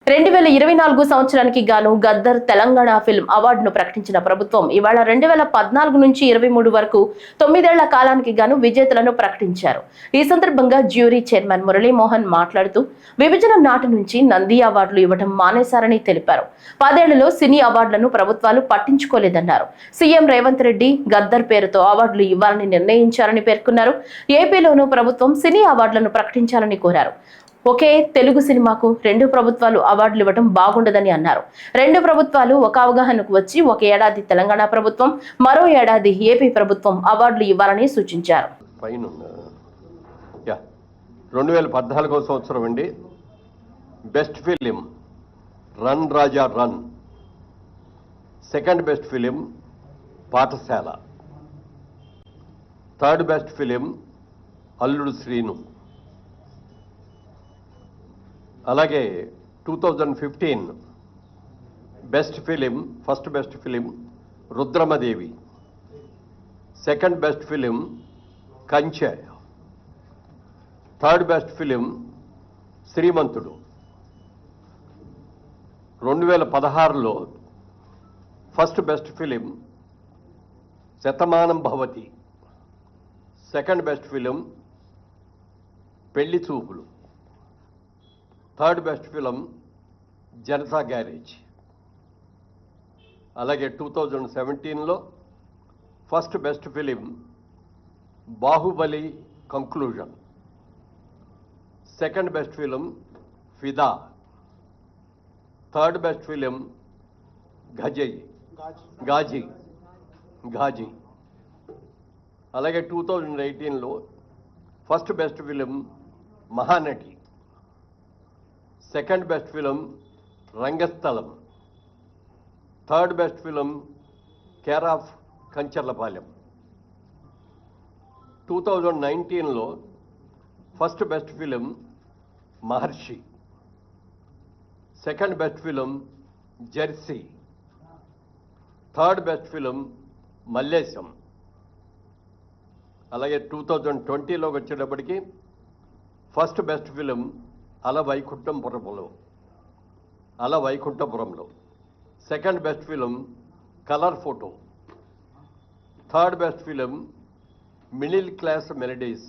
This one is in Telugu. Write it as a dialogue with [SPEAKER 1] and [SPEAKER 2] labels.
[SPEAKER 1] 2024 సంవత్సరానికి గాను గద్దర్ తెలంగాణ ఫిల్మ్ అవార్డును ప్రకటించిన ప్రభుత్వం ఇవాళ 2014 నుంచి 23 వరకు 9 ఏళ్ల కాలానికి గాను విజేతలను ప్రకటించారు. ఈ సందర్భంగా జ్యూరీ చైర్మన్ మురళీమోహన్ మాట్లాడుతూ విభజన నాటి నుంచి నంది అవార్డులు ఇవ్వడం మానేశారని తెలిపారు. 10 ఏళ్లలో సినీ అవార్డులను ప్రభుత్వాలు పట్టించుకోలేదన్నారు. సీఎం రేవంత్ రెడ్డి గద్దర్ పేరుతో అవార్డులు ఇవ్వాలని నిర్ణయించారని పేర్కొన్నారు. ఏపీలోనూ ప్రభుత్వం సినీ అవార్డులను ప్రకటించాలని కోరారు. ఒకే తెలుగు సినిమాకు 2 ప్రభుత్వాలు అవార్డులు ఇవ్వడం బాగుండదని అన్నారు. 2 ప్రభుత్వాలు ఒక అవగాహనకు వచ్చి ఒక ఏడాది తెలంగాణ ప్రభుత్వం, మరో ఏడాది ఏపీ ప్రభుత్వం అవార్డులు ఇవ్వాలని సూచించారు.
[SPEAKER 2] 2014 సంవత్సరం అండి. Best film run Raja run, second best film Pathashala, third best film Alludu Seenu. అలాగే 2015 best film, first best film Rudramadevi, second best film Kanche, third best film Srimanthudu. 2016లో first best film Shatamanam Bhavati, second best film Pelli Choopulu, third best film Janatha garage. అలాగే 2017లో first best film Baahubali conclusion, second best film Fidaa, third best film Ghazi. అలాగే 2018లో first best film Mahanati, second best film Rangasthalam, third best film care of Kancharapalem. 2019లో first best film Maharshi, second best film Jersey, third best film Mallesham. అలాగే 2020లోకి వచ్చేటప్పటికి first best film Ala Vaikunthapurramuloo, second best film colour photo, third best film middle class melodies.